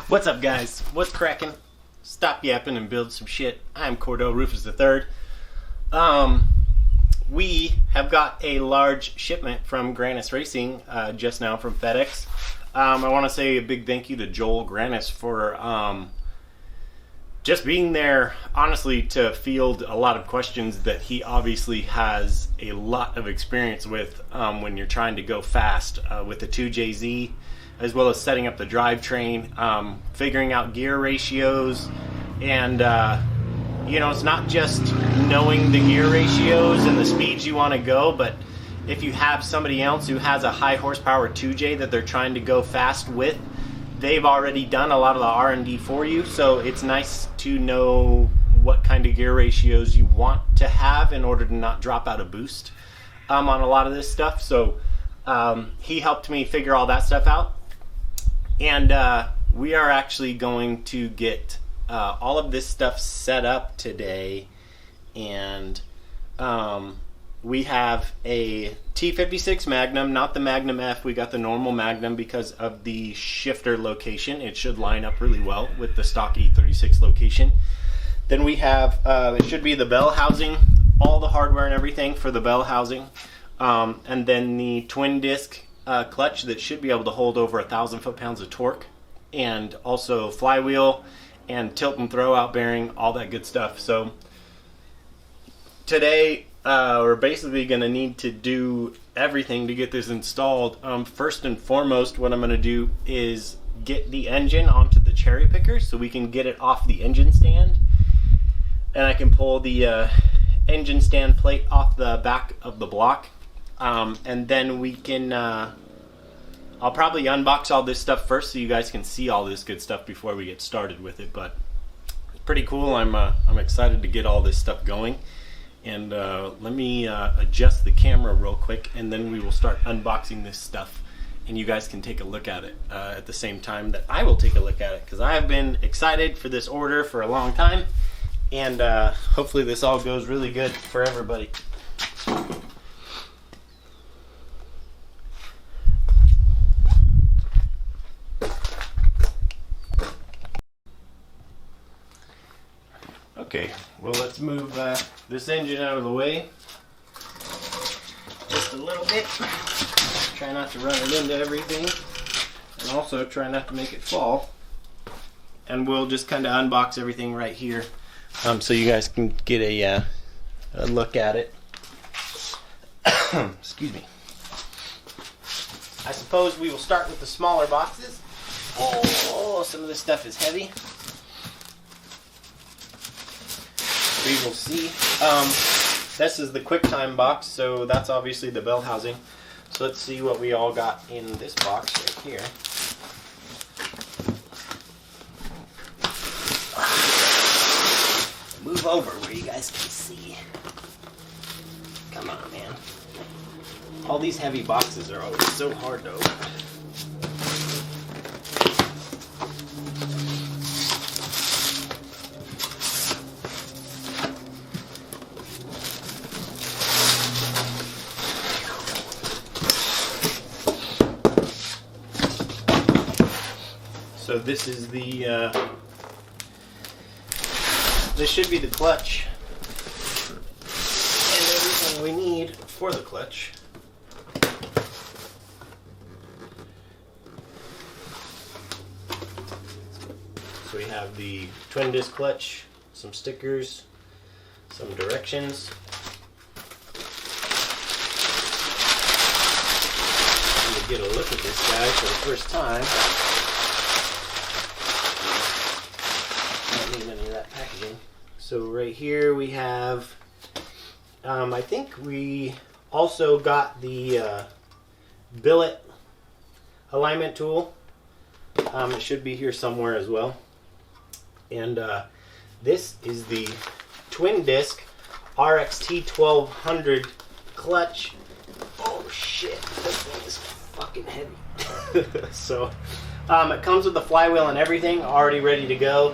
What's up, guys? What's cracking? Stop yapping and build some shit. I'm Cordell Rufus III. We have got a large shipment from Grannas Racing just now from FedEx. I want to say a big thank you to Joel Grannas for just being there, honestly, to field a lot of questions that he obviously has a lot of experience with when you're trying to go fast with the 2JZ, as well as setting up the drivetrain, figuring out gear ratios, and you know, it's not just knowing the gear ratios and the speeds you want to go, but if you have somebody else who has a high horsepower 2J that they're trying to go fast with, they've already done a lot of the R&D for you, so it's nice to know what kind of gear ratios you want to have in order to not drop out a boost on a lot of this stuff. So he helped me figure all that stuff out. And we are actually going to get all of this stuff set up today, and we have a T56 Magnum, not the Magnum F. We got the normal Magnum because of the shifter location. It should line up really well with the stock e36 location. Then we have, it should be the bell housing, all the hardware and everything for the bell housing, and then the twin disc clutch that should be able to hold over 1,000 foot-pounds of torque, and also flywheel and Tilton throwout bearing, all that good stuff. So today we're basically going to need to do everything to get this installed. First and foremost, what I'm going to do is get the engine onto the cherry picker so we can get it off the engine stand, and I can pull the engine stand plate off the back of the block. And then we can, I'll probably unbox all this stuff first so you guys can see all this good stuff before we get started with it. But it's pretty cool. I'm excited to get all this stuff going. And let me adjust the camera real quick, and then we will start unboxing this stuff. And you guys can take a look at it at the same time that I will take a look at it, because I have been excited for this order for a long time. And hopefully this all goes really good for everybody. Okay, well, let's move this engine out of the way just a little bit. Try not to run it into everything, and also try not to make it fall. And we'll just kind of unbox everything right here so you guys can get a look at it. Excuse me. I suppose we will start with the smaller boxes. Oh, some of this stuff is heavy. We will see. This is the QuickTime box, so that's obviously the bell housing. So let's see what we all got in this box right here. Move over where you guys can see. Come on, man. All these heavy boxes are always so hard to open. So this is the, this should be the clutch and everything we need for the clutch. So we have the twin disc clutch, some stickers, some directions. I'm going to get a look at this guy for the first time. Packaging. So right here we have, I think we also got the billet alignment tool. It should be here somewhere as well. And this is the twin disc RXT 1200 clutch. Oh shit, this thing is fucking heavy. So it comes with the flywheel and everything already ready to go.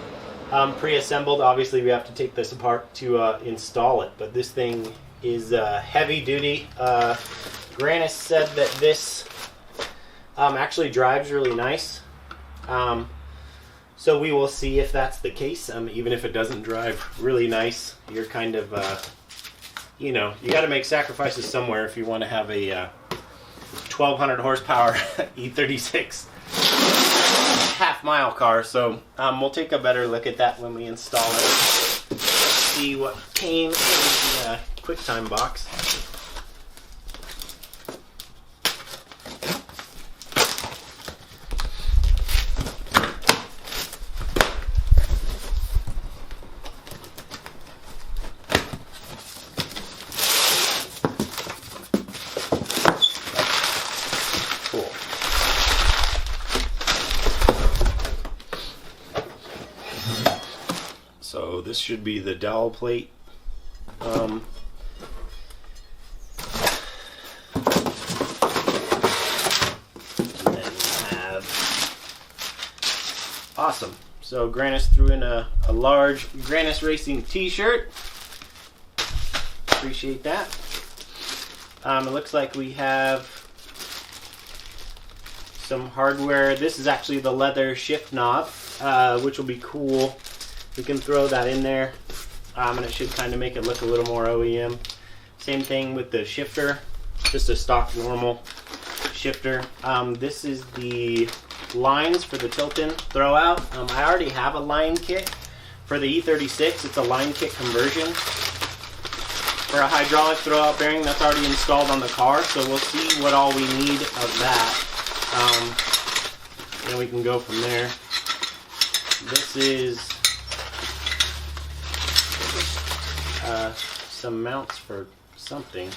Pre-assembled. Obviously we have to take this apart to install it, but this thing is heavy duty. Grannas said that this actually drives really nice. So we will see if that's the case. Even if it doesn't drive really nice, you're kind of, you know, you got to make sacrifices somewhere if you want to have a 1200 horsepower e36 half-mile car. So we'll take a better look at that when we install it. Let's see what came in the QuickTime box. So this should be the dowel plate. And then we have, awesome. So Grannas threw in a large Grannas Racing t-shirt. Appreciate that. It looks like we have some hardware. This is actually the leather shift knob, which will be cool. We can throw that in there, and it should kind of make it look a little more OEM. Same thing with the shifter, just a stock normal shifter. This is the lines for the Tilton throwout. I already have a line kit for the e36. It's a line kit conversion for a hydraulic throwout bearing that's already installed on the car. So we'll see what all we need of that, and we can go from there. This is some mounts for something.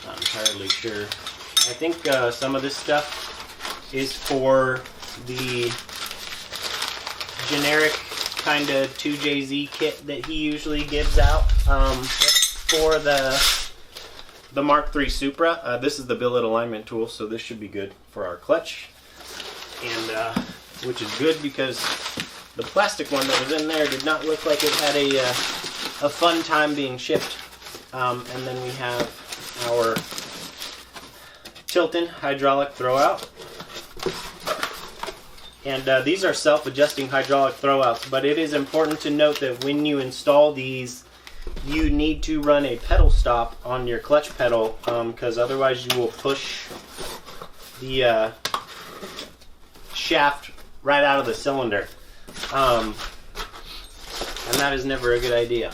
Not entirely sure. I think some of this stuff is for the generic kind of 2JZ kit that he usually gives out for the Mark III Supra. This is the billet alignment tool, so this should be good for our clutch, and which is good because the plastic one that was in there did not look like it had a fun time being shipped. And then we have our Tilton hydraulic throwout. And these are self-adjusting hydraulic throwouts, but it is important to note that when you install these, you need to run a pedal stop on your clutch pedal, because otherwise you will push the shaft right out of the cylinder. And that is never a good idea.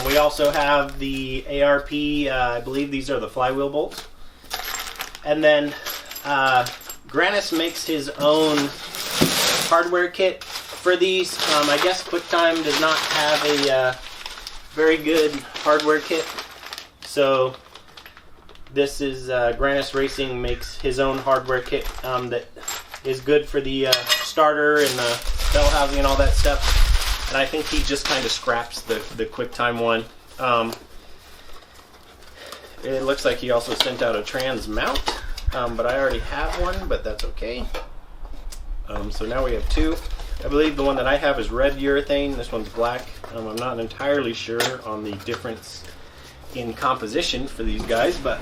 We also have the ARP, I believe these are the flywheel bolts. And then Grannas makes his own hardware kit for these. I guess QuickTime does not have a very good hardware kit. So this is Grannas Racing makes his own hardware kit that is good for the starter and the bell housing and all that stuff. And I think he just kind of scraps the QuickTime one. It looks like he also sent out a trans mount, but I already have one, but that's okay. So now we have two. I believe the one that I have is red urethane. This one's black. I'm not entirely sure on the difference in composition for these guys, but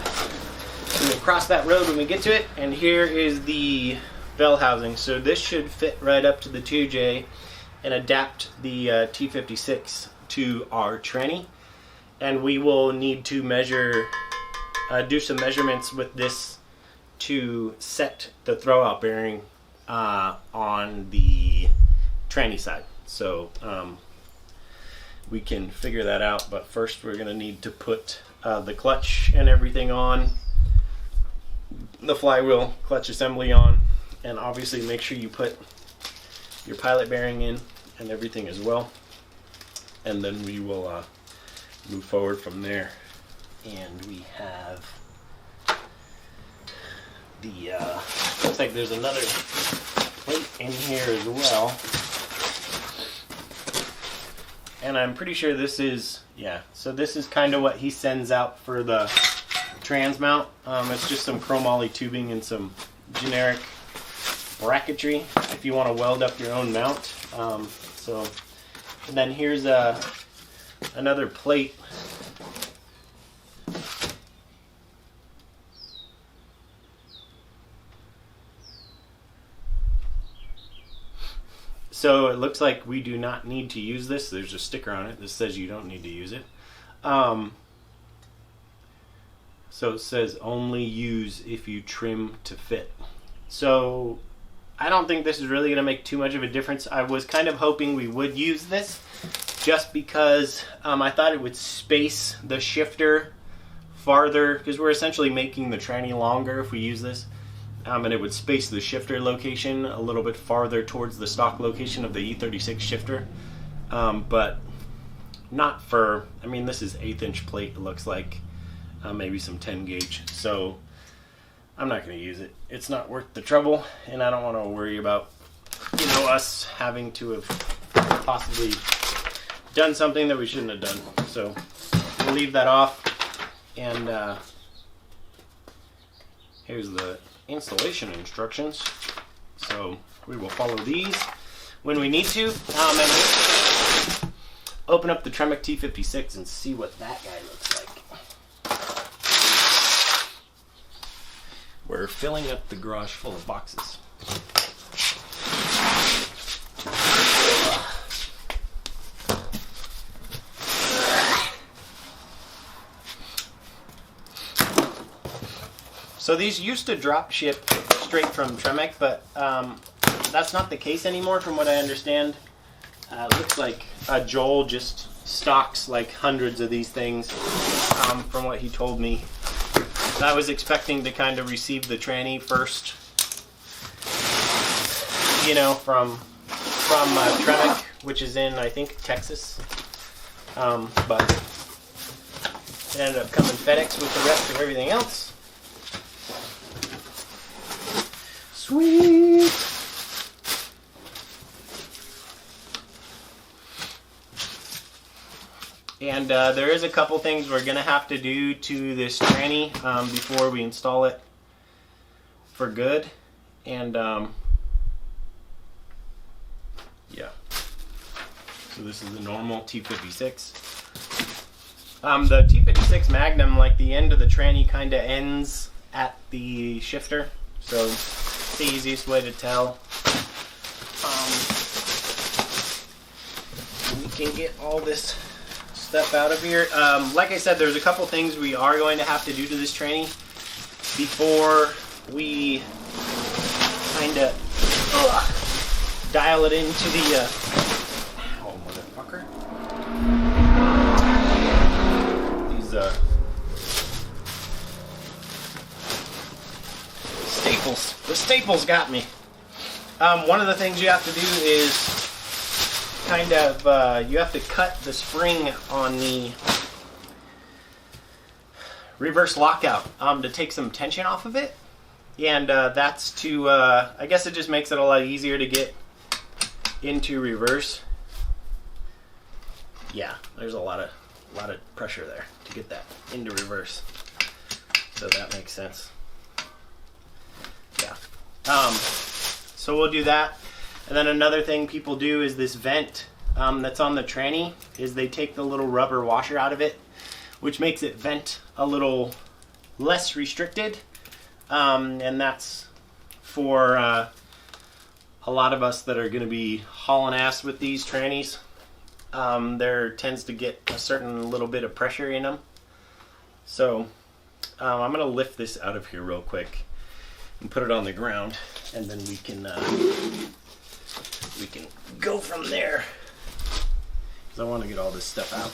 we will cross that road when we get to it. And here is the bell housing. So this should fit right up to the 2J and adapt the T56 to our tranny. And we will need to measure, do some measurements with this to set the throwout bearing on the tranny side. So we can figure that out, but first we're gonna need to put the clutch and everything on, the flywheel clutch assembly on, and obviously make sure you put your pilot bearing in and everything as well, and then we will move forward from there. And we have the looks like there's another plate in here as well, and I'm pretty sure this is, yeah, so this is kind of what he sends out for the trans mount. It's just some chromoly tubing and some generic bracketry if you want to weld up your own mount. And then here's another plate. So it looks like we do not need to use this. There's a sticker on it that says you don't need to use it. So it says only use if you trim to fit. So I don't think this is really going to make too much of a difference. I was kind of hoping we would use this just because I thought it would space the shifter farther, because we're essentially making the tranny longer if we use this. And it would space the shifter location a little bit farther towards the stock location of the e36 shifter. But not for, I mean, this is 1/8 inch plate, it looks like. Maybe some 10 gauge. So I'm not going to use it. It's not worth the trouble, and I don't want to worry about, you know, us having to have possibly done something that we shouldn't have done. So we'll leave that off. And here's the installation instructions. So we will follow these when we need to. And we'll open up the Tremec T56 and see what that guy looks like. We're filling up the garage full of boxes. So these used to drop ship straight from Tremec, but that's not the case anymore from what I understand. It looks like Joel just stocks like hundreds of these things from what he told me. I was expecting to kind of receive the tranny first, you know, from Tremec, which is in, I think, Texas. But it ended up coming FedEx with the rest of everything else. Sweet! And there is a couple things we're going to have to do to this tranny before we install it for good. And yeah. So this is the normal T56. The T56 Magnum, like the end of the tranny kind of ends at the shifter. So it's the easiest way to tell. We can get all this stuff out of here. Like I said, there's a couple things we are going to have to do to this tranny before we kind of dial it into the ow, motherfucker. These staples. The staples got me. One of the things you have to do is kind of, you have to cut the spring on the reverse lockout to take some tension off of it. And that's to, I guess it just makes it a lot easier to get into reverse. Yeah, there's a lot of pressure there to get that into reverse. So that makes sense. Yeah. So we'll do that. And then another thing people do is this vent that's on the tranny is they take the little rubber washer out of it, which makes it vent a little less restricted. And that's for a lot of us that are going to be hauling ass with these trannies. There tends to get a certain little bit of pressure in them. So I'm going to lift this out of here real quick and put it on the ground, and then we can go from there, because I want to get all this stuff out.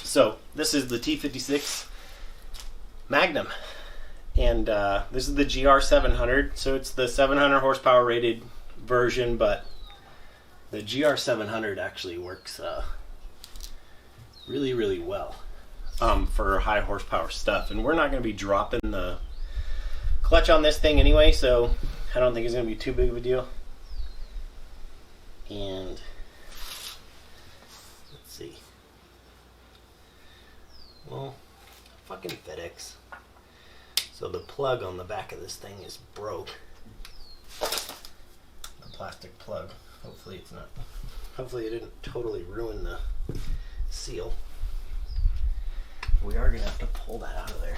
So this is the T56 Magnum, and this is the GR700. So it's the 700 horsepower rated version, but the GR700 actually works really, really well for high horsepower stuff. And we're not going to be dropping the clutch on this thing anyway, so I don't think it's going to be too big of a deal. And let's see. Well, fucking FedEx. So the plug on the back of this thing is broke. The plastic plug. Hopefully it's not. Hopefully it didn't totally ruin the seal. We are going to have to pull that out of there.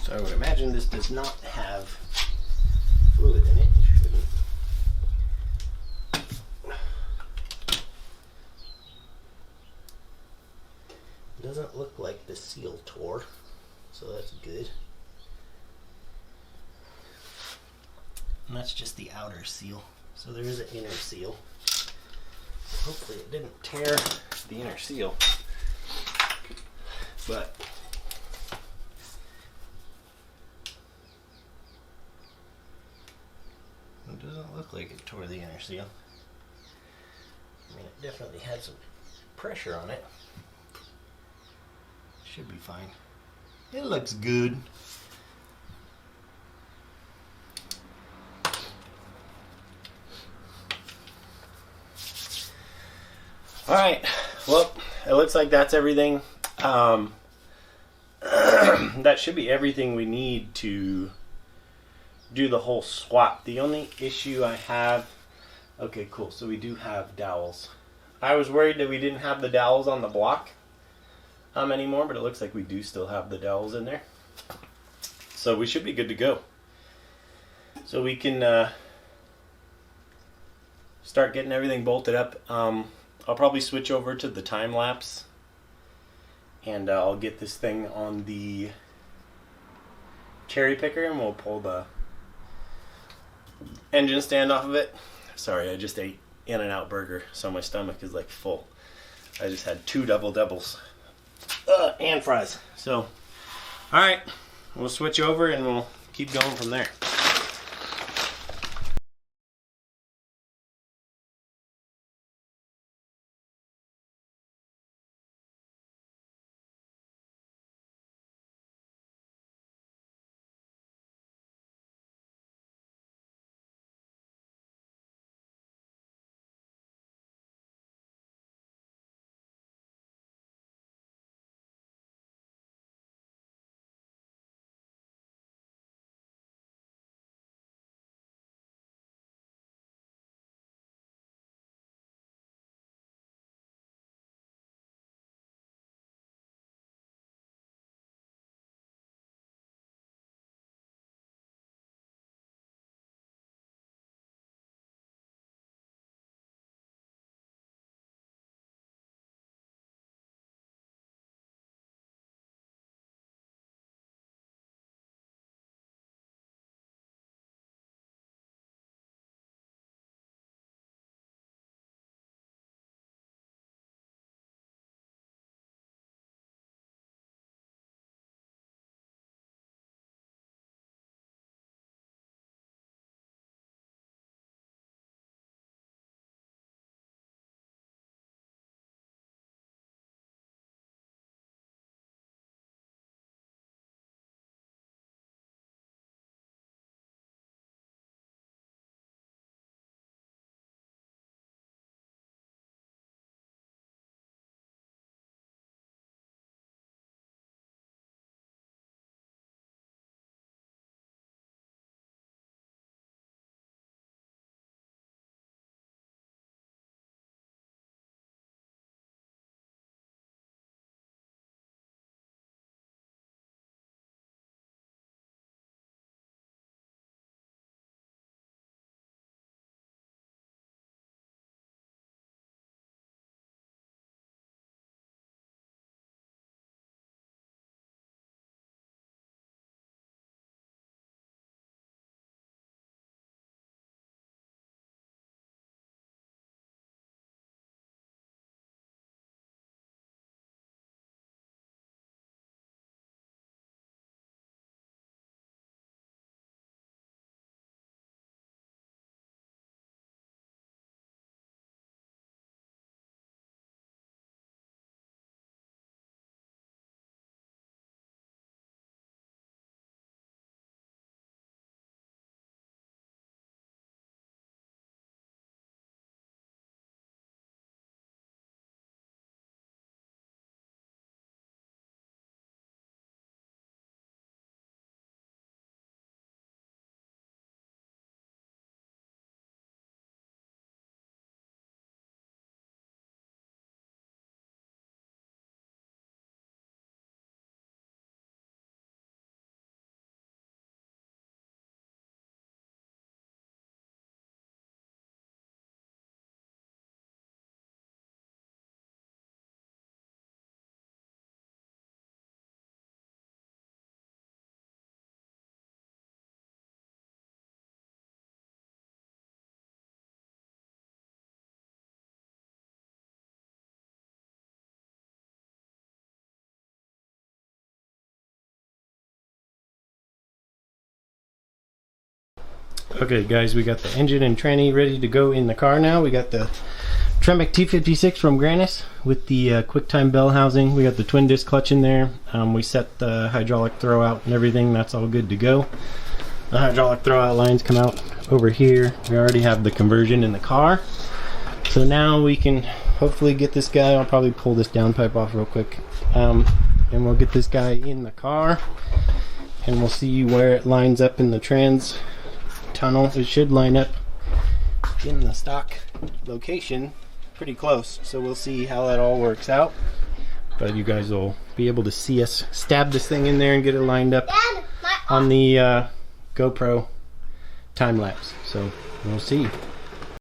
So I would imagine this does not have fluid in it. It shouldn't. Doesn't look like the seal tore, so that's good. And that's just the outer seal. So there is an inner seal. So hopefully it didn't tear the inner seal. But it doesn't look like it tore the inner seal. I mean, it definitely had some pressure on it. Should be fine. It looks good. Alright, well, it looks like that's everything. That should be everything we need to do the whole swap. The only issue I have... Okay, cool, so we do have dowels. I was worried that we didn't have the dowels on the block anymore, but it looks like we do still have the dowels in there. So we should be good to go. So we can start getting everything bolted up. I'll probably switch over to the time lapse, and I'll get this thing on the cherry picker, and we'll pull the engine stand off of it. Sorry, I just ate In-N-Out burger, so my stomach is like full. I just had 2 doubles. And fries. So, alright, we'll switch over and we'll keep going from there. Okay guys, we got the engine and tranny ready to go in the car now. We got the Tremec T56 from Grannas with the QuickTime bell housing. We got the twin disc clutch in there. We set the hydraulic throwout and everything. That's all good to go. The hydraulic throwout lines come out over here. We already have the conversion in the car. So now we can hopefully get this guy. I'll probably pull this downpipe off real quick. And we'll get this guy in the car. And we'll see where it lines up in the trans tunnel. It should line up in the stock location pretty close, so we'll see how that all works out. But you guys will be able to see us stab this thing in there and get it lined up on the GoPro time lapse, so we'll see.